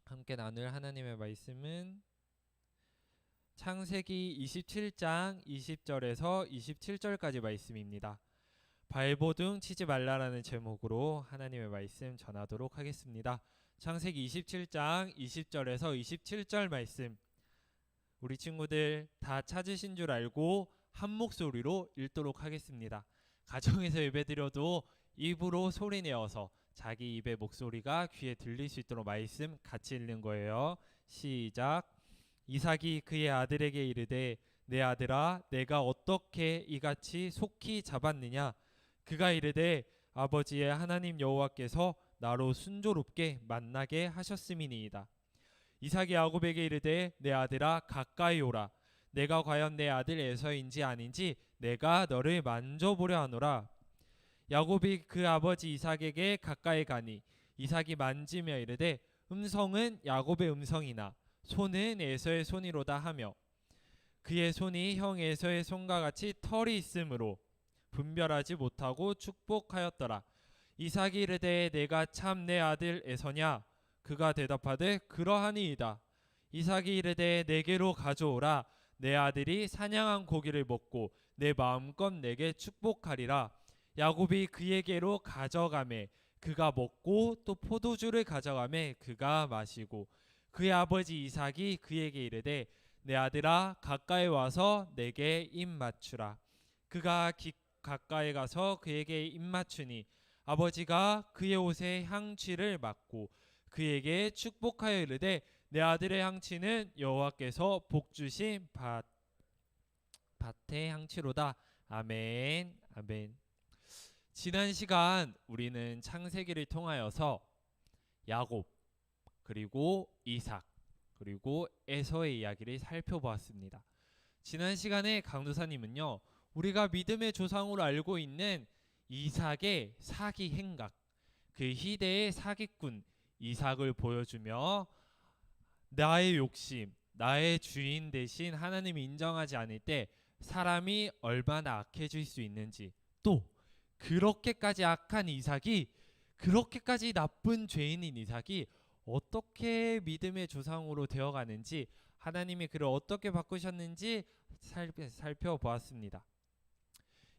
함께 나눌 하나님의 말씀은 창세기 27장 20절에서 27절까지 말씀입니다. 발버둥 치지 말라라는 제목으로 하나님의 말씀 전하도록 하겠습니다. 창세기 27장 20절에서 27절 말씀, 우리 친구들 다 찾으신 줄 알고 한 목소리로 읽도록 하겠습니다. 가정에서 예배드려도 입으로 소리내어서 자기 입의 목소리가 귀에 들릴 수 있도록 말씀 같이 읽는 거예요. 시작. 이삭이 그의 아들에게 이르되 내 아들아 내가 어떻게 이같이 속히 잡았느냐. 그가 이르되 아버지의 하나님 여호와께서 나로 순조롭게 만나게 하셨음이니이다. 이삭이 야곱에게 이르되 내 아들아 가까이 오라. 내가 과연 내 아들 에서인지 아닌지 내가 너를 만져보려 하노라. 야곱이 그 아버지 이삭에게 가까이 가니 이삭이 만지며 이르되 음성은 야곱의 음성이나 손은 에서의 손이로다 하며 그의 손이 형 에서의 손과 같이 털이 있으므로 분별하지 못하고 축복하였더라. 이삭이 이르되 내가 참 내 아들 에서냐. 그가 대답하되 그러하니이다. 이삭이 이르되 내게로 가져오라. 내 아들이 사냥한 고기를 먹고 내 마음껏 내게 축복하리라. 야곱이 그에게로 가져가매 그가 먹고 또 포도주를 가져가매 그가 마시고 그의 아버지 이삭이 그에게 이르되 내 아들아 가까이 와서 내게 입 맞추라. 그가 가까이 가서 그에게 입 맞추니 아버지가 그의 옷에 향취를 맡고 그에게 축복하여 이르되 내 아들의 향취는 여호와께서 복 주신 밭의 향취로다. 아멘. 아멘. 지난 시간 우리는 창세기를 통하여서 야곱 그리고 이삭 그리고 에서의 이야기를 살펴보았습니다. 지난 시간에 강도사님은요, 우리가 믿음의 조상으로 알고 있는 이삭의 사기 행각, 그 희대의 사기꾼 이삭을 보여주며 나의 욕심, 나의 주인 대신 하나님이 인정하지 않을 때 사람이 얼마나 악해질 수 있는지, 또 그렇게까지 악한 이삭이, 그렇게까지 나쁜 죄인인 이삭이 어떻게 믿음의 조상으로 되어가는지, 하나님이 그를 어떻게 바꾸셨는지 살펴보았습니다.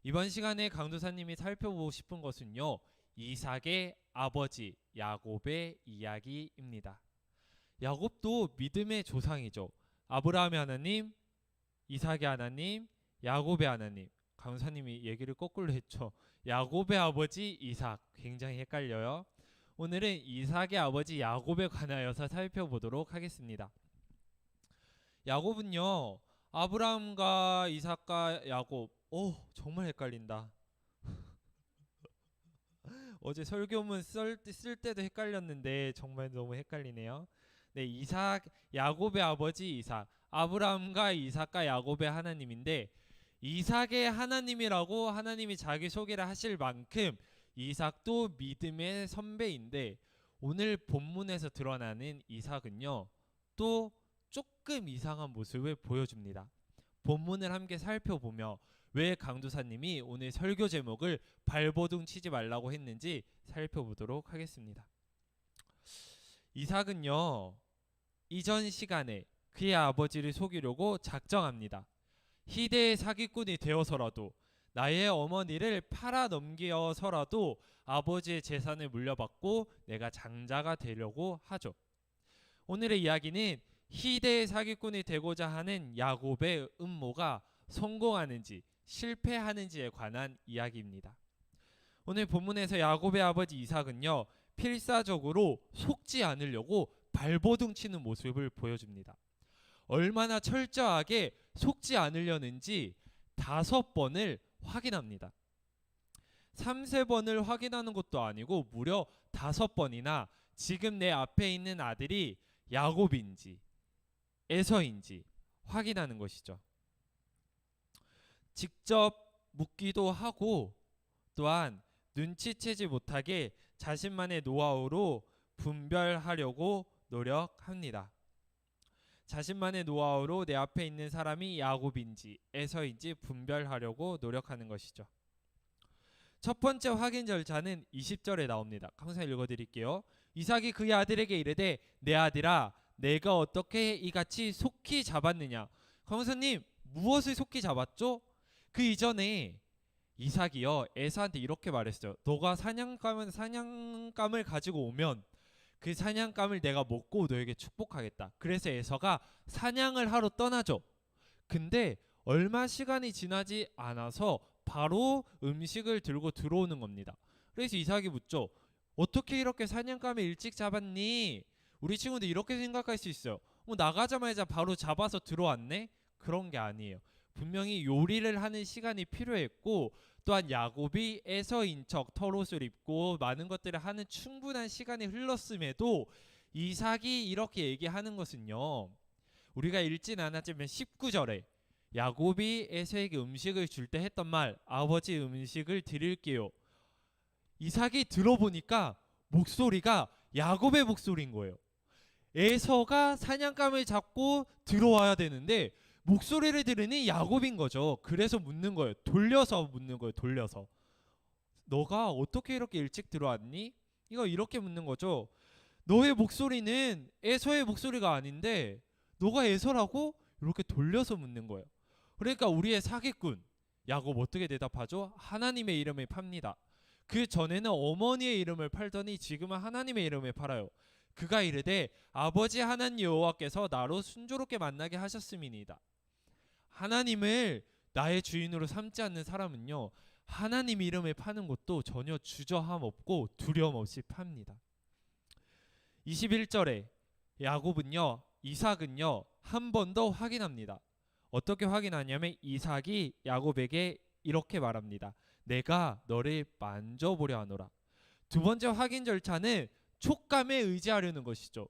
이번 시간에 강도사님이 살펴보고 싶은 것은요, 이삭의 아버지 야곱의 이야기입니다. 야곱도 믿음의 조상이죠. 아브라함의 하나님, 이삭의 하나님, 야곱의 하나님. 강사님이 얘기를 거꾸로 했죠. 야곱의 아버지 이삭, 굉장히 헷갈려요. 오늘은 이삭의 아버지 야곱에 관하여서 살펴보도록 하겠습니다. 야곱은요, 아브라함과 이삭과 야곱, 정말 헷갈린다. 어제 설교문 쓸 때도 헷갈렸는데 정말 너무 헷갈리네요. 네, 야곱의 아버지 이삭, 아브라함과 이삭과 야곱의 하나님인데, 이삭의 하나님이라고 하나님이 자기 소개를 하실 만큼 이삭도 믿음의 선배인데, 오늘 본문에서 드러나는 이삭은요, 또 조금 이상한 모습을 보여줍니다. 본문을 함께 살펴보며 왜 강도사님이 오늘 설교 제목을 발버둥 치지 말라고 했는지 살펴보도록 하겠습니다. 이삭은요, 이전 시간에 그의 아버지를 속이려고 작정합니다. 희대의 사기꾼이 되어서라도, 나의 어머니를 팔아 넘겨서라도 아버지의 재산을 물려받고 내가 장자가 되려고 하죠. 오늘의 이야기는 희대의 사기꾼이 되고자 하는 야곱의 음모가 성공하는지 실패하는지에 관한 이야기입니다. 오늘 본문에서 야곱의 아버지 이삭은요, 필사적으로 속지 않으려고 발버둥 치는 모습을 보여줍니다. 얼마나 철저하게 속지 않으려는지 5번을 확인합니다. 3-4번을 확인하는 것도 아니고 무려 5번이나 지금 내 앞에 있는 아들이 야곱인지 에서인지 확인하는 것이죠. 직접 묻기도 하고, 또한 눈치채지 못하게 자신만의 노하우로 분별하려고 노력합니다. 자신만의 노하우로 내 앞에 있는 사람이 야곱인지 에서인지 분별하려고 노력하는 것이죠. 첫 번째 확인 절차는 20절에 나옵니다. 항상 읽어드릴게요. 이삭이 그의 아들에게 이르되 내 아들아 내가 어떻게 이같이 속히 잡았느냐. 강사님 무엇을 속히 잡았죠? 그 이전에 이삭이요 에서한테 이렇게 말했어요. 너가 사냥감을 가지고 오면 그 사냥감을 내가 먹고 너에게 축복하겠다. 그래서 에서가 사냥을 하러 떠나죠. 근데 얼마 시간이 지나지 않아서 바로 음식을 들고 들어오는 겁니다. 그래서 이삭이 묻죠. 어떻게 이렇게 사냥감을 일찍 잡았니? 우리 친구들 이렇게 생각할 수 있어요. 나가자마자 바로 잡아서 들어왔네? 그런 게 아니에요. 분명히 요리를 하는 시간이 필요했고 또한 야곱이 에서인 척 털옷을 입고 많은 것들을 하는 충분한 시간이 흘렀음에도 이삭이 이렇게 얘기하는 것은요. 우리가 읽진 않았지만 19절에 야곱이 에서에게 음식을 줄 때 했던 말 아버지 음식을 드릴게요. 이삭이 들어보니까 목소리가 야곱의 목소리인 거예요. 에서가 사냥감을 잡고 들어와야 되는데 목소리를 들으니 야곱인 거죠. 그래서 묻는 거예요. 돌려서 묻는 거예요. 돌려서. 너가 어떻게 이렇게 일찍 들어왔니? 이거 이렇게 묻는 거죠. 너의 목소리는 에서의 목소리가 아닌데 너가 에서라고? 이렇게 돌려서 묻는 거예요. 그러니까 우리의 사기꾼 야곱 어떻게 대답하죠? 하나님의 이름을 팝니다. 그 전에는 어머니의 이름을 팔더니 지금은 하나님의 이름을 팔아요. 그가 이르되 아버지 하나님 여호와께서 나로 순조롭게 만나게 하셨음이니이다. 하나님을 나의 주인으로 삼지 않는 사람은요 하나님 이름을 파는 것도 전혀 주저함 없고 두려움 없이 팝니다. 21절에 야곱은요 이삭은요 한 번 더 확인합니다. 어떻게 확인하냐면 이삭이 야곱에게 이렇게 말합니다. 내가 너를 만져보려 하노라. 두 번째 확인 절차는 촉감에 의지하려는 것이죠.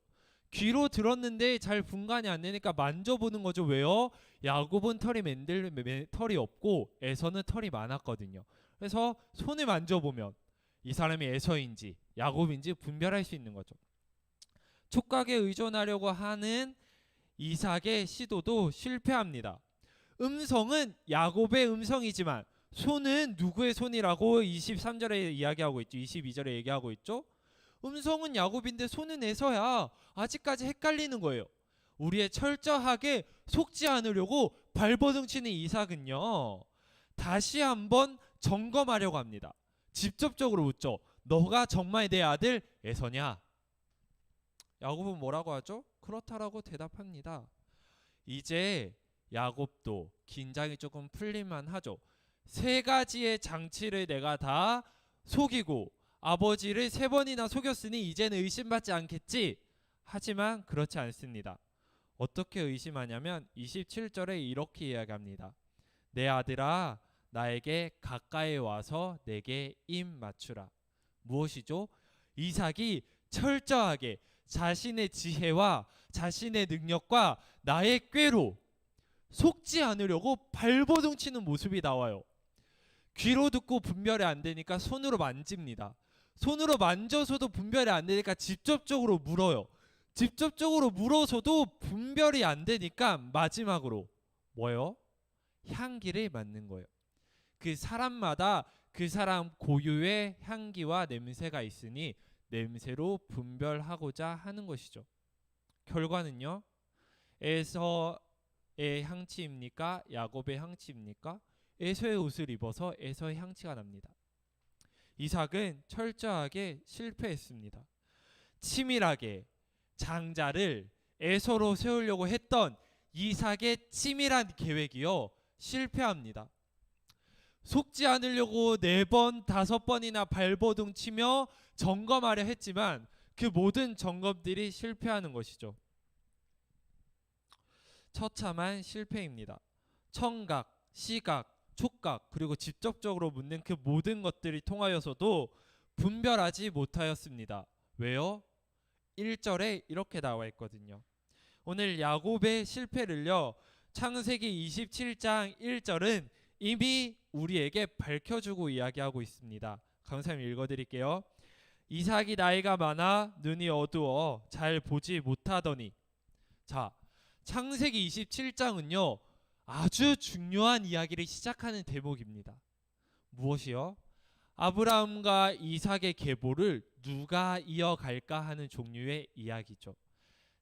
귀로 들었는데 잘 분간이 안 되니까 만져보는 거죠. 왜요? 야곱은 털이 없고 에서는 털이 많았거든요. 그래서 손을 만져보면 이 사람이 에서인지 야곱인지 분별할 수 있는 거죠. 촉각에 의존하려고 하는 이삭의 시도도 실패합니다. 음성은 야곱의 음성이지만 손은 누구의 손이라고 23절에 이야기하고 있죠. 22절에 얘기하고 있죠. 음성은 야곱인데 손은 에서야. 아직까지 헷갈리는 거예요. 우리의 철저하게 속지 않으려고 발버둥 치는 이삭은요 다시 한번 점검하려고 합니다. 직접적으로 묻죠. 너가 정말 내 아들 에서냐? 야곱은 뭐라고 하죠? 그렇다라고 대답합니다. 이제 야곱도 긴장이 조금 풀릴만 하죠. 세 가지의 장치를 내가 다 속이고 아버지를 3번이나 속였으니 이제는 의심받지 않겠지. 하지만 그렇지 않습니다. 어떻게 의심하냐면 27절에 이렇게 이야기합니다. 내 아들아 나에게 가까이 와서 내게 입 맞추라. 무엇이죠? 이삭이 철저하게 자신의 지혜와 자신의 능력과 나의 꾀로 속지 않으려고 발버둥 치는 모습이 나와요. 귀로 듣고 분별이 안 되니까 손으로 만집니다. 손으로 만져서도 분별이 안 되니까 직접적으로 물어요. 직접적으로 물어서도 분별이 안 되니까 마지막으로 뭐예요? 향기를 맡는 거예요. 그 사람마다 그 사람 고유의 향기와 냄새가 있으니 냄새로 분별하고자 하는 것이죠. 결과는요. 에서의 향치입니까? 야곱의 향치입니까? 에서의 옷을 입어서 에서의 향치가 납니다. 이삭은 철저하게 실패했습니다. 치밀하게 장자를 에서로 세우려고 했던 이삭의 치밀한 계획이요 실패합니다. 속지 않으려고 4번, 5번이나 발버둥 치며 점검하려 했지만 그 모든 점검들이 실패하는 것이죠. 처참한 실패입니다. 청각, 시각, 촉각 그리고 직접적으로 묻는 그 모든 것들이 통하여서도 분별하지 못하였습니다. 왜요? 1절에 이렇게 나와 있거든요. 오늘 야곱의 실패를요 창세기 27장 1절은 이미 우리에게 밝혀주고 이야기하고 있습니다. 강사님 읽어드릴게요. 이삭이 나이가 많아 눈이 어두워 잘 보지 못하더니. 자, 창세기 27장은요 아주 중요한 이야기를 시작하는 대목입니다. 무엇이요? 아브라함과 이삭의 계보를 누가 이어갈까 하는 종류의 이야기죠.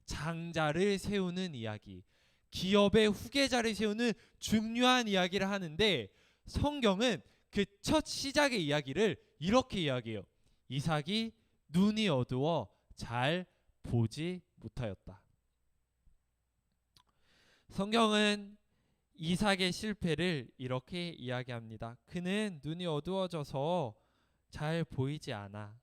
장자를 세우는 이야기, 기업의 후계자를 세우는 중요한 이야기를 하는데 성경은 그 첫 시작의 이야기를 이렇게 이야기해요. 이삭이 눈이 어두워 잘 보지 못하였다. 성경은 이삭의 실패를 이렇게 이야기합니다. 그는 눈이 어두워져서 잘 보이지 않아.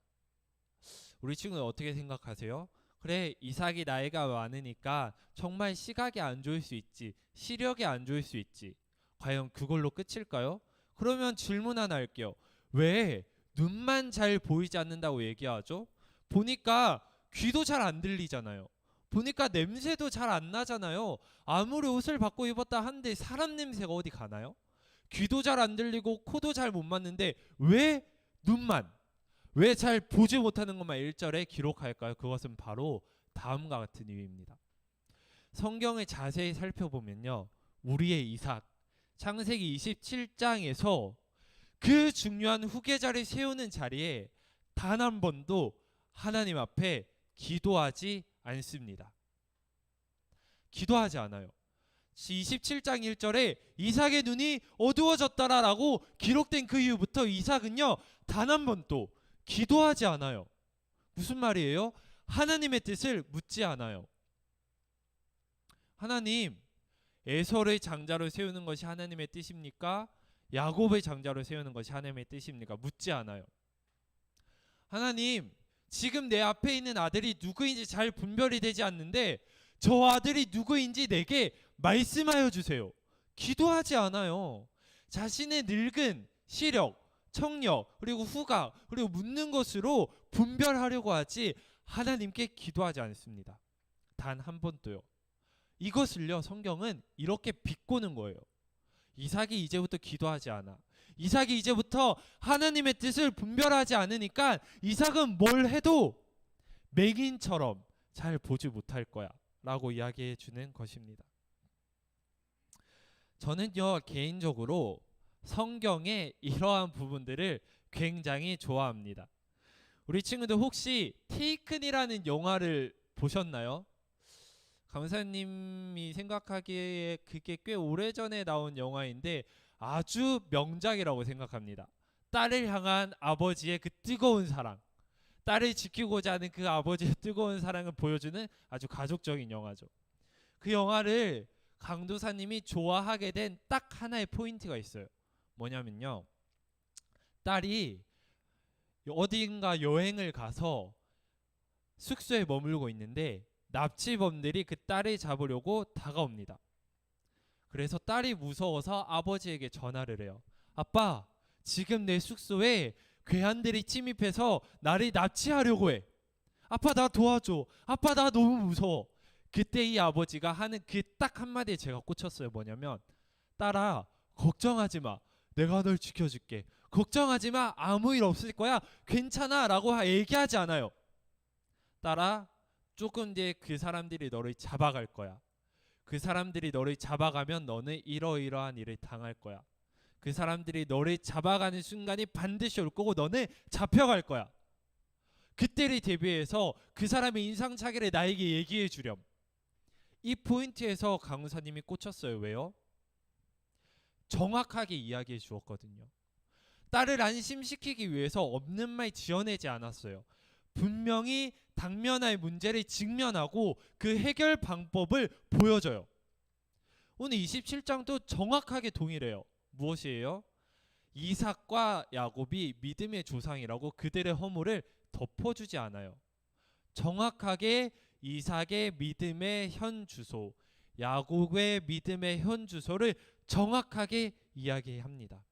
우리 친구는 어떻게 생각하세요? 그래, 이삭이 나이가 많으니까 정말 시각이 안 좋을 수 있지, 시력이 안 좋을 수 있지. 과연 그걸로 끝일까요? 그러면 질문 하나 할게요. 왜 눈만 잘 보이지 않는다고 얘기하죠? 보니까 귀도 잘 안 들리잖아요. 보니까 냄새도 잘 안 나잖아요. 아무리 옷을 바꿔 입었다 한들 사람 냄새가 어디 가나요? 귀도 잘 안 들리고 코도 잘 못 맞는데 왜 눈만, 왜 잘 보지 못하는 것만 1절에 기록할까요? 그것은 바로 다음과 같은 이유입니다. 성경을 자세히 살펴보면요, 우리의 이삭, 창세기 27장에서 그 중요한 후계자를 세우는 자리에 단 한 번도 하나님 앞에 기도하지 않습니다. 기도하지 않아요. 27장 1절에 이삭의 눈이 어두워졌다라고 기록된 그 이후부터 이삭은요, 단 한 번도 기도하지 않아요. 무슨 말이에요? 하나님의 뜻을 묻지 않아요. 하나님, 에서를 장자로 세우는 것이 하나님의 뜻입니까? 야곱의 장자로 세우는 것이 하나님의 뜻입니까? 묻지 않아요. 하나님, 지금 내 앞에 있는 아들이 누구인지 잘 분별이 되지 않는데 저 아들이 누구인지 내게 말씀하여 주세요. 기도하지 않아요. 자신의 늙은 시력, 청력, 그리고 후각, 그리고 묻는 것으로 분별하려고 하지 하나님께 기도하지 않습니다. 단 한 번도요. 이것을요, 성경은 이렇게 비꼬는 거예요. 이삭이 이제부터 기도하지 않아. 이삭이 이제부터 하나님의 뜻을 분별하지 않으니까 이삭은 뭘 해도 맹인처럼 잘 보지 못할 거야 라고 이야기해 주는 것입니다. 저는요, 개인적으로 성경의 이러한 부분들을 굉장히 좋아합니다. 우리 친구들 혹시 테이큰이라는 영화를 보셨나요? 강사님이 생각하기에 그게 꽤 오래전에 나온 영화인데 아주 명작이라고 생각합니다. 딸을 향한 아버지의 그 뜨거운 사랑, 딸을 지키고자 하는 그 아버지의 뜨거운 사랑을 보여주는 아주 가족적인 영화죠. 그 영화를 강도사님이 좋아하게 된 딱 하나의 포인트가 있어요. 뭐냐면요, 딸이 어딘가 여행을 가서 숙소에 머물고 있는데 납치범들이 그 딸을 잡으려고 다가옵니다. 그래서 딸이 무서워서 아버지에게 전화를 해요. 아빠, 지금 내 숙소에 괴한들이 침입해서 나를 납치하려고 해. 아빠, 나 도와줘. 아빠, 나 너무 무서워. 그때 이 아버지가 하는 그 딱 한마디에 제가 꽂혔어요. 뭐냐면, 딸아, 걱정하지 마. 내가 널 지켜줄게. 걱정하지 마. 아무 일 없을 거야. 괜찮아 라고 얘기하지 않아요. 딸아, 조금 뒤에 그 사람들이 너를 잡아갈 거야. 그 사람들이 너를 잡아가면 너는 이러이러한 일을 당할 거야. 그 사람들이 너를 잡아가는 순간이 반드시 올 거고 너는 잡혀갈 거야. 그때를 대비해서 그 사람의 인상착의를 나에게 얘기해 주렴. 이 포인트에서 강사님이 꽂혔어요. 왜요? 정확하게 이야기해 주었거든요. 딸을 안심시키기 위해서 없는 말 지어내지 않았어요. 분명히 당면할 문제를 직면하고 그 해결 방법을 보여줘요. 오늘 27장도 정확하게 동일해요. 무엇이에요? 이삭과 야곱이 믿음의 조상이라고 그들의 허물을 덮어주지 않아요. 정확하게 이삭의 믿음의 현 주소, 야곱의 믿음의 현 주소를 정확하게 이야기합니다.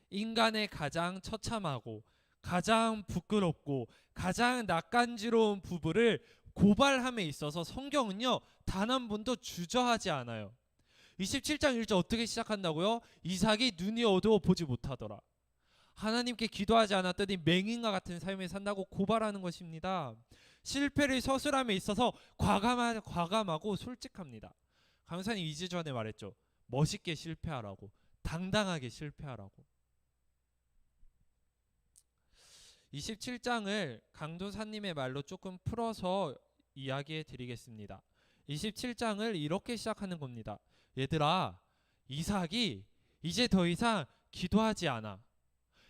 인간의 가장 처참하고 가장 부끄럽고 가장 낯간지러운 부부를 고발함에 있어서 성경은요, 단 한 번도 주저하지 않아요. 27장 1절 어떻게 시작한다고요? 이삭이 눈이 어두워 보지 못하더라. 하나님께 기도하지 않았더니 맹인과 같은 삶을 산다고 고발하는 것입니다. 실패를 서술함에 있어서 과감하고 솔직합니다. 강사님 2주 전에 말했죠. 멋있게 실패하라고. 당당하게 실패하라고. 27장을 강도사님의 말로 조금 풀어서 이야기해 드리겠습니다. 27장을 이렇게 시작하는 겁니다. 얘들아, 이삭이 이제 더 이상 기도하지 않아.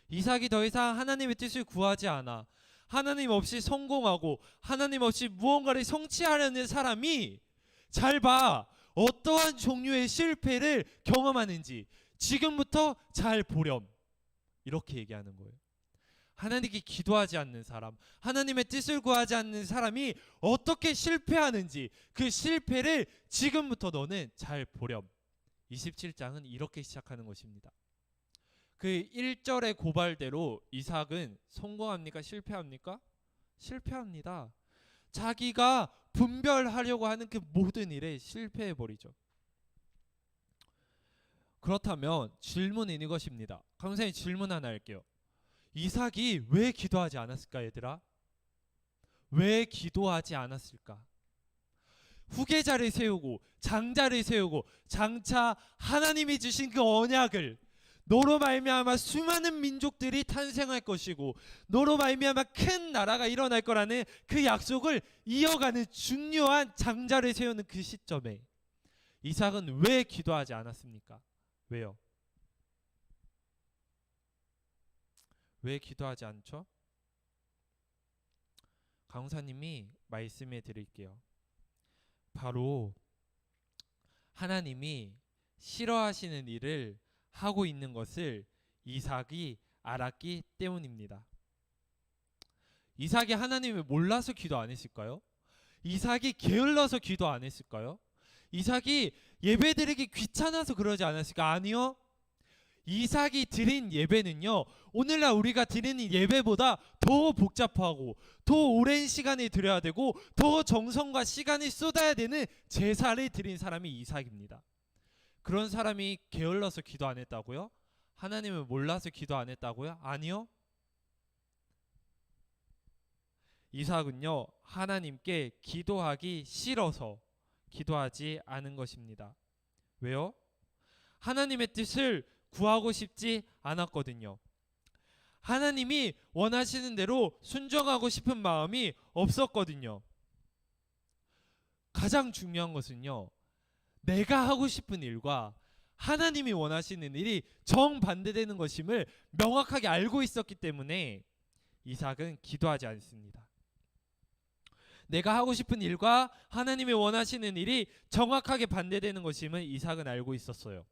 이삭이 더 이상 하나님의 뜻을 구하지 않아. 하나님 없이 성공하고 하나님 없이 무언가를 성취하려는 사람이, 잘 봐, 어떠한 종류의 실패를 경험하는지 지금부터 잘 보렴. 이렇게 얘기하는 거예요. 하나님께 기도하지 않는 사람, 하나님의 뜻을 구하지 않는 사람이 어떻게 실패하는지 그 실패를 지금부터 너는 잘 보렴. 27장은 이렇게 시작하는 것입니다. 그 1절의 고발대로 이삭은 성공합니까? 실패합니까? 실패합니다. 자기가 분별하려고 하는 그 모든 일에 실패해버리죠. 그렇다면 질문은 이것입니다. 강사님, 질문 하나 할게요. 이삭이 왜 기도하지 않았을까, 얘들아? 왜 기도하지 않았을까? 후계자를 세우고 장자를 세우고 장차 하나님이 주신 그 언약을, 너로 말미암아 수많은 민족들이 탄생할 것이고 너로 말미암아 큰 나라가 일어날 거라는 그 약속을 이어가는 중요한 장자를 세우는 그 시점에 이삭은 왜 기도하지 않았습니까? 왜요? 왜 기도하지 않죠? 강사님이 말씀해 드릴게요. 바로 하나님이 싫어하시는 일을 하고 있는 것을 이삭이 알았기 때문입니다. 이삭이 하나님을 몰라서 기도 안 했을까요? 이삭이 게을러서 기도 안 했을까요? 이삭이 예배드리기 귀찮아서 그러지 않았을까? 아니요. 이삭이 드린 예배는요, 오늘날 우리가 드리는 예배보다 더 복잡하고 더 오랜 시간이 들여야 되고 더 정성과 시간이 쏟아야 되는 제사를 드린 사람이 이삭입니다. 그런 사람이 게을러서 기도 안 했다고요? 하나님을 몰라서 기도 안 했다고요? 아니요. 이삭은요, 하나님께 기도하기 싫어서 기도하지 않은 것입니다. 왜요? 하나님의 뜻을 구하고 싶지 않았거든요. 하나님이 원하시는 대로 순종하고 싶은 마음이 없었거든요. 가장 중요한 것은요, 내가 하고 싶은 일과 하나님이 원하시는 일이 정반대되는 것임을 명확하게 알고 있었기 때문에 이삭은 기도하지 않습니다. 내가 하고 싶은 일과 하나님이 원하시는 일이 정확하게 반대되는 것임을 이삭은 알고 있었어요.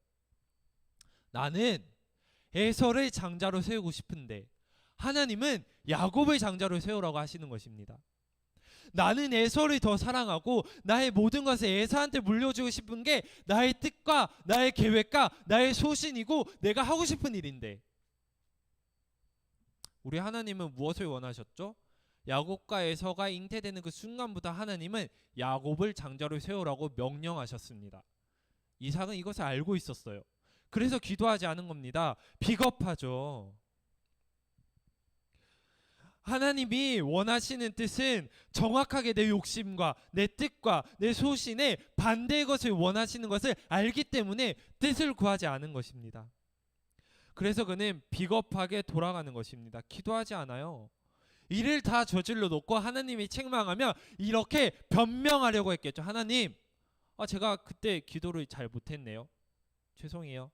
나는 에서를 장자로 세우고 싶은데 하나님은 야곱을 장자로 세우라고 하시는 것입니다. 나는 에서를 더 사랑하고 나의 모든 것을 에서한테 물려주고 싶은 게 나의 뜻과 나의 계획과 나의 소신이고 내가 하고 싶은 일인데, 우리 하나님은 무엇을 원하셨죠? 야곱과 에서가 잉태되는 그 순간부터 하나님은 야곱을 장자로 세우라고 명령하셨습니다. 이삭은 이것을 알고 있었어요. 그래서 기도하지 않은 겁니다. 비겁하죠. 하나님이 원하시는 뜻은 정확하게 내 욕심과 내 뜻과 내 소신에 반대의 것을 원하시는 것을 알기 때문에 뜻을 구하지 않은 것입니다. 그래서 그는 비겁하게 돌아가는 것입니다. 기도하지 않아요. 일을 다 저질러 놓고 하나님이 책망하면 이렇게 변명하려고 했겠죠. 하나님, 제가 그때 기도를 잘 못했네요. 죄송해요.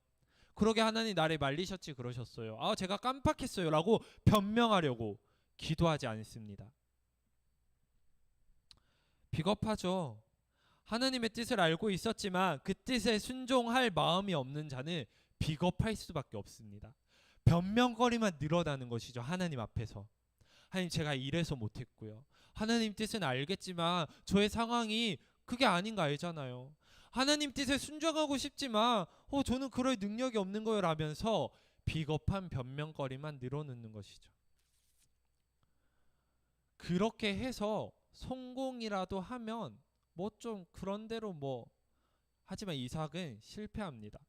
그러게 하나님 나를 말리셨지 그러셨어요. 제가 깜빡했어요 라고 변명하려고 기도하지 않습니다. 비겁하죠. 하나님의 뜻을 알고 있었지만 그 뜻에 순종할 마음이 없는 자는 비겁할 수밖에 없습니다. 변명거리만 늘어나는 것이죠. 하나님 앞에서. 하나님, 제가 이래서 못했고요. 하나님 뜻은 알겠지만 저의 상황이 그게 아닌 거 알잖아요. 하나님 뜻에 순종하고 싶지만 저는 그럴 능력이 없는 거예요 라면서 비겁한 변명거리만 늘어놓는 것이죠. 그렇게 해서 성공이라도 하면 좀 그런대로 하지만 이삭은 실패합니다.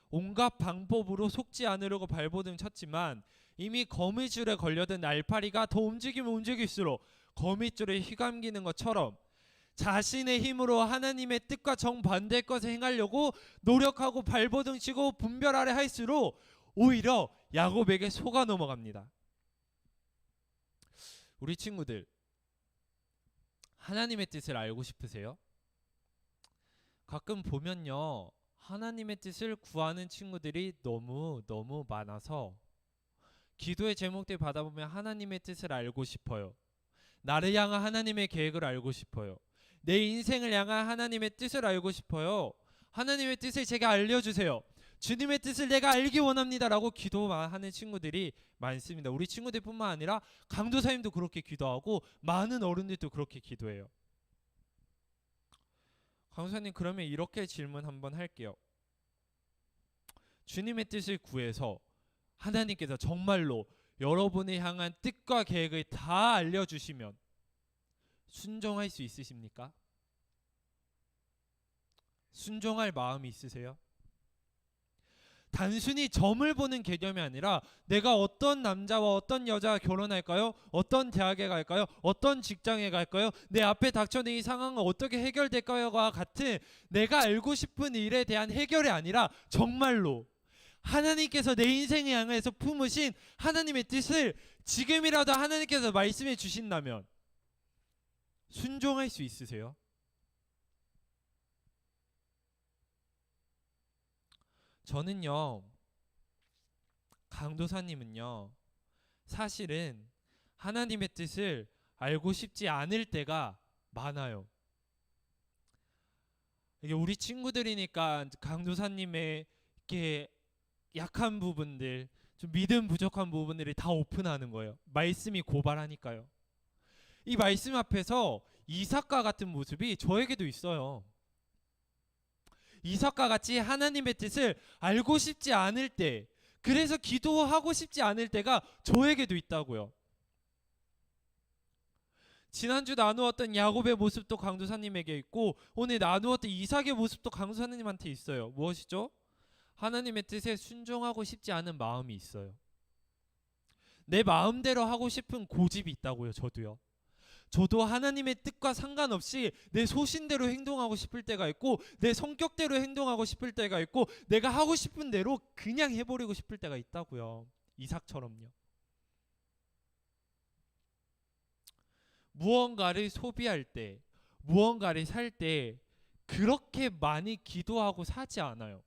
온갖 방법으로 속지 않으려고 발버둥 쳤지만 이미 거미줄에 걸려든 날파리가 더 움직이면 움직일수록 거미줄에 휘감기는 것처럼 자신의 힘으로 하나님의 뜻과 정반대의 것을 행하려고 노력하고 발버둥 치고 분별하려 할수록 오히려 야곱에게 속아 넘어갑니다. 우리 친구들, 하나님의 뜻을 알고 싶으세요? 가끔 보면요, 하나님의 뜻을 구하는 친구들이 너무 많아서 기도의 제목들 받아보면 하나님의 뜻을 알고 싶어요. 나를 향한 하나님의 계획을 알고 싶어요. 내 인생을 향한 하나님의 뜻을 알고 싶어요. 하나님의 뜻을 제게 알려주세요. 주님의 뜻을 내가 알기 원합니다 라고 기도하는 친구들이 많습니다. 우리 친구들뿐만 아니라 강도사님도 그렇게 기도하고 많은 어른들도 그렇게 기도해요. 강도사님, 그러면 이렇게 질문 한번 할게요. 주님의 뜻을 구해서 하나님께서 정말로 여러분을 향한 뜻과 계획을 다 알려주시면 순종할 수 있으십니까? 순종할 마음이 있으세요? 단순히 점을 보는 개념이 아니라 내가 어떤 남자와 어떤 여자와 결혼할까요? 어떤 대학에 갈까요? 어떤 직장에 갈까요? 내 앞에 닥쳐진 이 상황은 어떻게 해결될까요?와 같은 내가 알고 싶은 일에 대한 해결이 아니라 정말로 하나님께서 내 인생을 향해서 품으신 하나님의 뜻을 지금이라도 하나님께서 말씀해 주신다면 순종할 수 있으세요? 저는요, 강도사님은요, 사실은 하나님의 뜻을 알고 싶지 않을 때가 많아요. 이게 우리 친구들이니까 강도사님의 이렇게 약한 부분들, 좀 믿음 부족한 부분들이 다 오픈하는 거예요. 말씀이 고발하니까요. 이 말씀 앞에서 이삭과 같은 모습이 저에게도 있어요. 이삭과 같이 하나님의 뜻을 알고 싶지 않을 때, 그래서 기도하고 싶지 않을 때가 저에게도 있다고요. 지난주 나누었던 야곱의 모습도 강도사님에게 있고 오늘 나누었던 이삭의 모습도 강도사님한테 있어요. 무엇이죠? 하나님의 뜻에 순종하고 싶지 않은 마음이 있어요. 내 마음대로 하고 싶은 고집이 있다고요. 저도 하나님의 뜻과 상관없이 내 소신대로 행동하고 싶을 때가 있고 내 성격대로 행동하고 싶을 때가 있고 내가 하고 싶은 대로 그냥 해버리고 싶을 때가 있다고요. 이삭처럼요. 무언가를 소비할 때, 무언가를 살 때 그렇게 많이 기도하고 사지 않아요.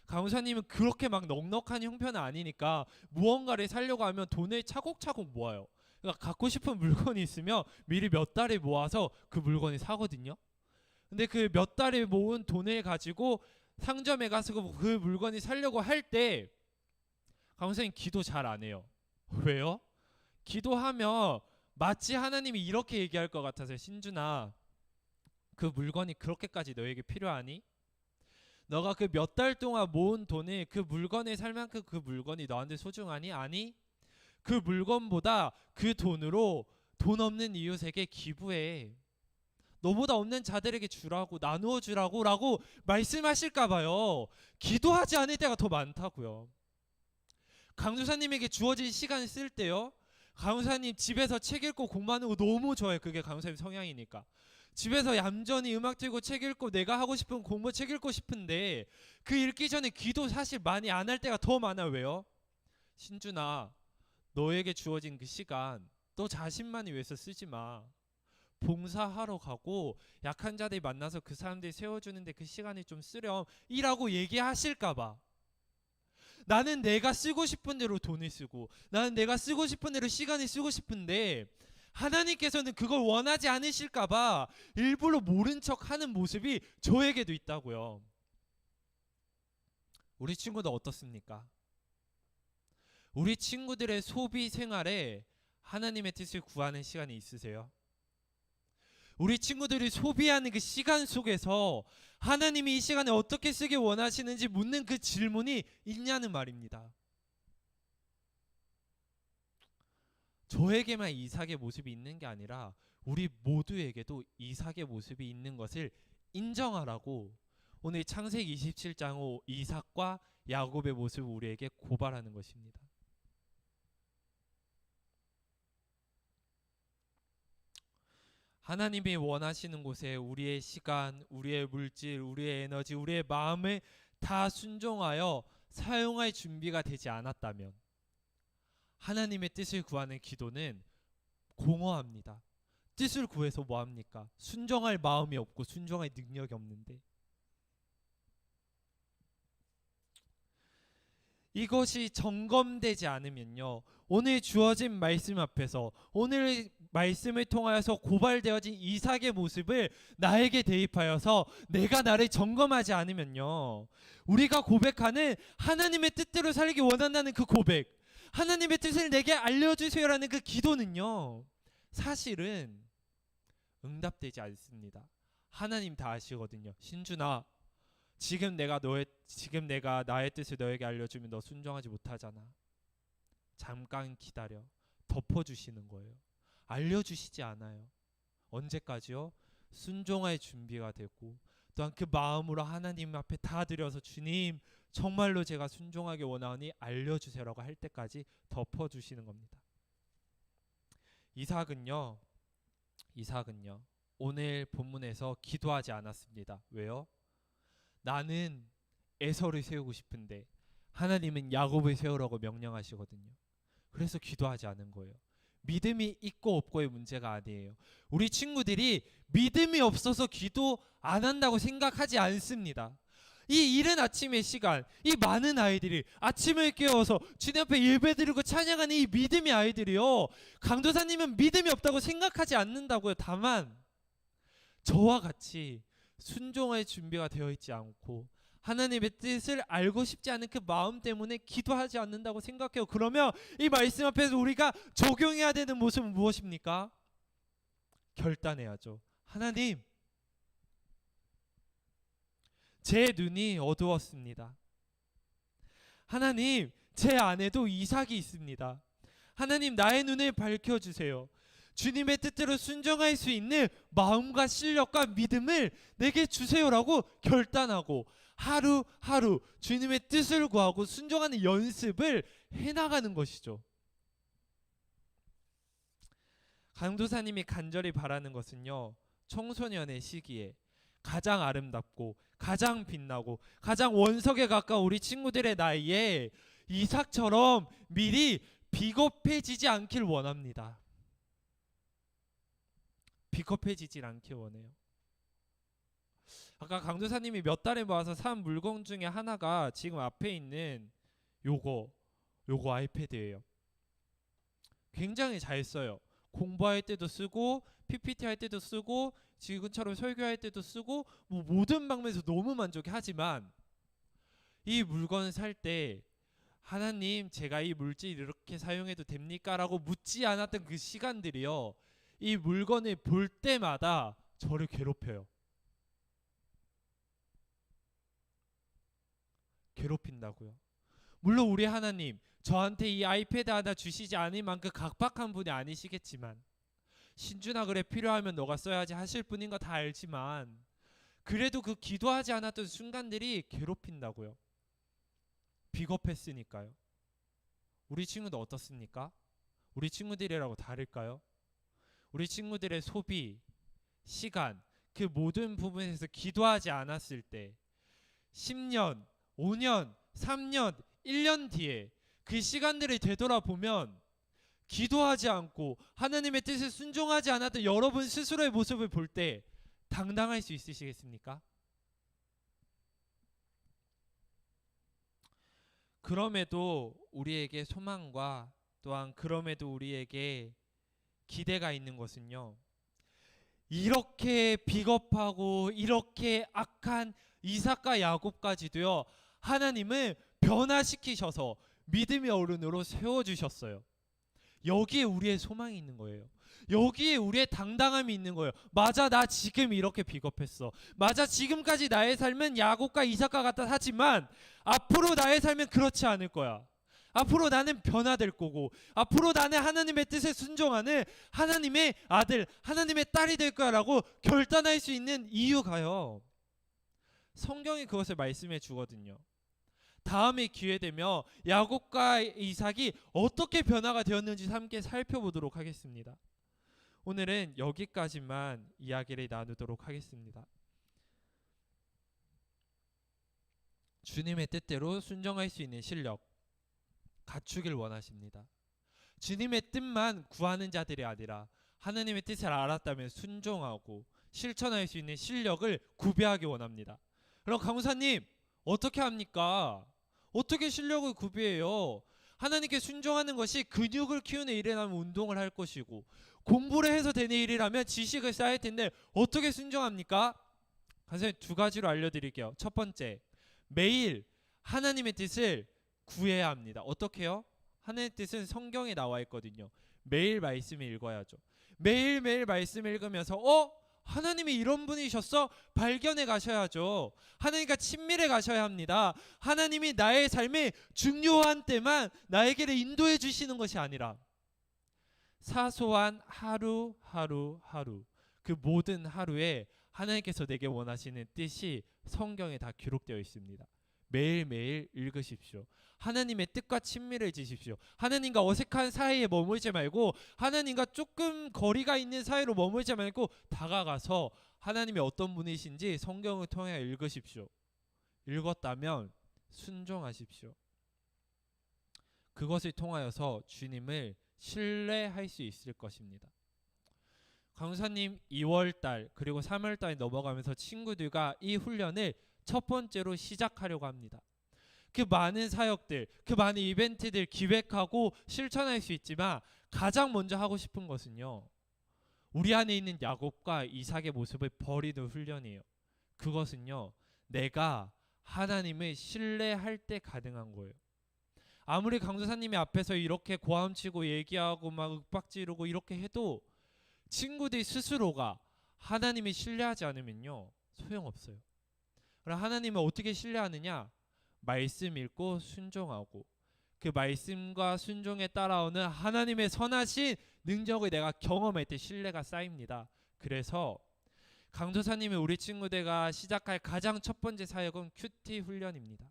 강우사님은 그렇게 막 넉넉한 형편은 아니니까 무언가를 사려고 하면 돈을 차곡차곡 모아요. 그러니까 갖고 싶은 물건이 있으면 미리 몇 달에 모아서 그 물건을 사거든요. 근데 그 몇 달에 모은 돈을 가지고 상점에 가서 그 물건을 사려고 할 때 강우사님 기도 잘 안 해요. 왜요? 기도하면 마치 하나님이 이렇게 얘기할 것 같아서, 신준아, 그 물건이 그렇게까지 너에게 필요하니? 너가 그 몇 달 동안 모은 돈을 그 물건에 살 만큼 그 물건이 너한테 소중하니? 아니? 그 물건보다 그 돈으로 돈 없는 이웃에게 기부해. 너보다 없는 자들에게 주라고, 나누어 주라고 라고 말씀하실까 봐요. 기도하지 않을 때가 더 많다고요. 강주사님에게 주어진 시간을 쓸 때요, 강우사님 집에서 책 읽고 공부하는 거 너무 좋아해요. 그게 강우사님 성향이니까. 집에서 얌전히 음악 들고 책 읽고 내가 하고 싶은 공부 책 읽고 싶은데 그 읽기 전에 기도 사실 많이 안 할 때가 더 많아요. 왜요? 신준아, 너에게 주어진 그 시간 너 자신만을 위해서 쓰지 마. 봉사하러 가고 약한 자들 만나서 그 사람들 세워주는데 그 시간을 좀 쓰렴 이라고 얘기하실까 봐. 나는 내가 쓰고 싶은 대로 돈을 쓰고 나는 내가 쓰고 싶은 대로 시간을 쓰고 싶은데 하나님께서는 그걸 원하지 않으실까 봐 일부러 모른 척 하는 모습이 저에게도 있다고요. 우리 친구들 어떻습니까? 우리 친구들의 소비 생활에 하나님의 뜻을 구하는 시간이 있으세요? 우리 친구들이 소비하는 그 시간 속에서 하나님이 이 시간에 어떻게 쓰길 원하시는지 묻는 그 질문이 있냐는 말입니다. 저에게만 이삭의 모습이 있는 게 아니라 우리 모두에게도 이삭의 모습이 있는 것을 인정하라고 오늘 창세기 27장 5 이삭과 야곱의 모습을 우리에게 고발하는 것입니다. 하나님이 원하시는 곳에 우리의 시간, 우리의 물질, 우리의 에너지, 우리의 마음을 다 순종하여 사용할 준비가 되지 않았다면 하나님의 뜻을 구하는 기도는 공허합니다. 뜻을 구해서 뭐합니까? 순종할 마음이 없고 순종할 능력이 없는데, 이것이 점검되지 않으면요, 오늘 주어진 말씀 앞에서 오늘 말씀을 통하여서 고발되어진 이삭의 모습을 나에게 대입하여서 내가 나를 점검하지 않으면요, 우리가 고백하는 하나님의 뜻대로 살기 원한다는 그 고백, 하나님의 뜻을 내게 알려주세요라는 그 기도는요, 사실은 응답되지 않습니다. 하나님 다 아시거든요. 신준아, 지금 내가 나의 뜻을 너에게 알려주면 너 순종하지 못하잖아. 잠깐 기다려. 덮어주시는 거예요. 알려주시지 않아요. 언제까지요? 순종할 준비가 되고, 또한 그 마음으로 하나님 앞에 다 드려서 주님 정말로 제가 순종하기 원하오니 알려주세요라고 할 때까지 덮어주시는 겁니다. 이삭은요 오늘 본문에서 기도하지 않았습니다. 왜요? 나는 에서를 세우고 싶은데 하나님은 야곱을 세우라고 명령하시거든요. 그래서 기도하지 않은 거예요. 믿음이 있고 없고의 문제가 아니에요. 우리 친구들이 믿음이 없어서 기도 안 한다고 생각하지 않습니다. 이 이른 아침의 시간, 이 많은 아이들이 아침을 깨워서 주님 앞에 예배드리고 찬양하는 이 믿음의 아이들이요, 강도사님은 믿음이 없다고 생각하지 않는다고요. 다만 저와 같이 순종할 준비가 되어 있지 않고 하나님의 뜻을 알고 싶지 않은 그 마음 때문에 기도하지 않는다고 생각해요. 그러면 이 말씀 앞에서 우리가 적용해야 되는 모습은 무엇입니까? 결단해야죠. 하나님, 제 눈이 어두웠습니다. 하나님, 제 안에도 이삭이 있습니다. 하나님, 나의 눈을 밝혀주세요. 주님의 뜻대로 순종할 수 있는 마음과 실력과 믿음을 내게 주세요라고 결단하고 하루하루 주님의 뜻을 구하고 순종하는 연습을 해나가는 것이죠. 강도사님이 간절히 바라는 것은요, 청소년의 시기에 가장 아름답고 가장 빛나고 가장 원석에 가까운 우리 친구들의 나이에 이삭처럼 미리 비겁해지지 않길 원합니다. 비겁해지질 않길 원해요. 아까 강도사님이 몇 달에 모아서 산 물건 중에 하나가 지금 앞에 있는 요거 아이패드예요. 굉장히 잘 써요. 공부할 때도 쓰고 PPT 할 때도 쓰고 지금처럼 설교할 때도 쓰고 뭐 모든 방면에서 너무 만족하지만 이 물건 살 때 하나님, 제가 이 물질 이렇게 사용해도 됩니까? 라고 묻지 않았던 그 시간들이요, 이 물건을 볼 때마다 저를 괴롭혀요. 괴롭힌다고요. 물론 우리 하나님 저한테 이 아이패드 하나 주시지 않을 만큼 각박한 분이 아니시겠지만, 신준아 그래 필요하면 너가 써야지 하실 분인 거 다 알지만, 그래도 그 기도하지 않았던 순간들이 괴롭힌다고요. 비겁했으니까요. 우리 친구도 어떻습니까? 우리 친구들이라고 다를까요? 우리 친구들의 소비, 시간, 그 모든 부분에서 기도하지 않았을 때 10년, 5년, 3년, 1년 뒤에 그 시간들을 되돌아보면 기도하지 않고 하나님의 뜻에 순종하지 않았던 여러분 스스로의 모습을 볼 때 당당할 수 있으시겠습니까? 그럼에도 우리에게 소망과 또한 그럼에도 우리에게 기대가 있는 것은요, 이렇게 비겁하고 이렇게 악한 이삭과 야곱까지도요, 하나님을 변화시키셔서 믿음의 어른으로 세워주셨어요. 여기에 우리의 소망이 있는 거예요. 여기에 우리의 당당함이 있는 거예요. 맞아, 나 지금 이렇게 비겁했어. 맞아, 지금까지 나의 삶은 야곱과 이삭과 같다 하지만 앞으로 나의 삶은 그렇지 않을 거야. 앞으로 나는 변화될 거고, 앞으로 나는 하나님의 뜻에 순종하는 하나님의 아들, 하나님의 딸이 될 거야라고 결단할 수 있는 이유가요, 성경이 그것을 말씀해 주거든요. 다음에 기회 되면 야곱과 이삭이 어떻게 변화가 되었는지 함께 살펴보도록 하겠습니다. 오늘은 여기까지만 이야기를 나누도록 하겠습니다. 주님의 뜻대로 순종할 수 있는 실력 갖추길 원하십니다. 주님의 뜻만 구하는 자들이 아니라 하나님의 뜻을 알았다면 순종하고 실천할 수 있는 실력을 구비하기 원합니다. 그럼 강사님 어떻게 합니까? 어떻게 실력을 구비해요? 하나님께 순종하는 것이 근육을 키우는 일이라면 운동을 할 것이고 공부를 해서 되는 일이라면 지식을 쌓을 텐데 어떻게 순종합니까? 선생님 두 가지로 알려드릴게요. 첫 번째, 매일 하나님의 뜻을 구해야 합니다. 어떻게요? 하나님의 뜻은 성경에 나와 있거든요. 매일 말씀을 읽어야죠. 매일매일 말씀을 읽으면서 하나님이 이런 분이셨어? 발견해 가셔야죠. 하나님과 친밀해 가셔야 합니다. 하나님이 나의 삶의 중요한 때만 나에게를 인도해 주시는 것이 아니라 사소한 하루 그 모든 하루에 하나님께서 내게 원하시는 뜻이 성경에 다 기록되어 있습니다. 매일매일 읽으십시오. 하나님의 뜻과 친밀해지십시오. 하나님과 어색한 사이에 머물지 말고 하나님과 조금 거리가 있는 사이로 머물지 말고 다가가서 하나님이 어떤 분이신지 성경을 통해 읽으십시오. 읽었다면 순종하십시오. 그것을 통하여서 주님을 신뢰할 수 있을 것입니다. 강사님 2월달 그리고 3월달 넘어가면서 친구들과 이 훈련을 첫 번째로 시작하려고 합니다. 그 많은 사역들, 그 많은 이벤트들 기획하고 실천할 수 있지만 가장 먼저 하고 싶은 것은요, 우리 안에 있는 야곱과 이삭의 모습을 버리는 훈련이에요. 그것은요, 내가 하나님을 신뢰할 때 가능한 거예요. 아무리 강도사님이 앞에서 이렇게 고함치고 얘기하고 막 윽박지르고 이렇게 해도 친구들 스스로가 하나님을 신뢰하지 않으면요 소용없어요. 그럼 하나님을 어떻게 신뢰하느냐? 말씀 읽고 순종하고 그 말씀과 순종에 따라오는 하나님의 선하신 능력을 내가 경험할 때 신뢰가 쌓입니다. 그래서 강도사님이 우리 친구들과 시작할 가장 첫 번째 사역은 큐티 훈련입니다.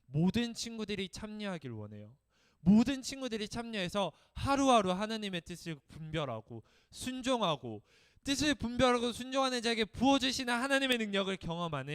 모든 친구들이 참여하길 원해요. 모든 친구들이 참여해서 하루하루 하나님의 뜻을 분별하고 순종하고 뜻을 분별하고 순종하는 자에게 부어주시는 하나님의 능력을 경험하는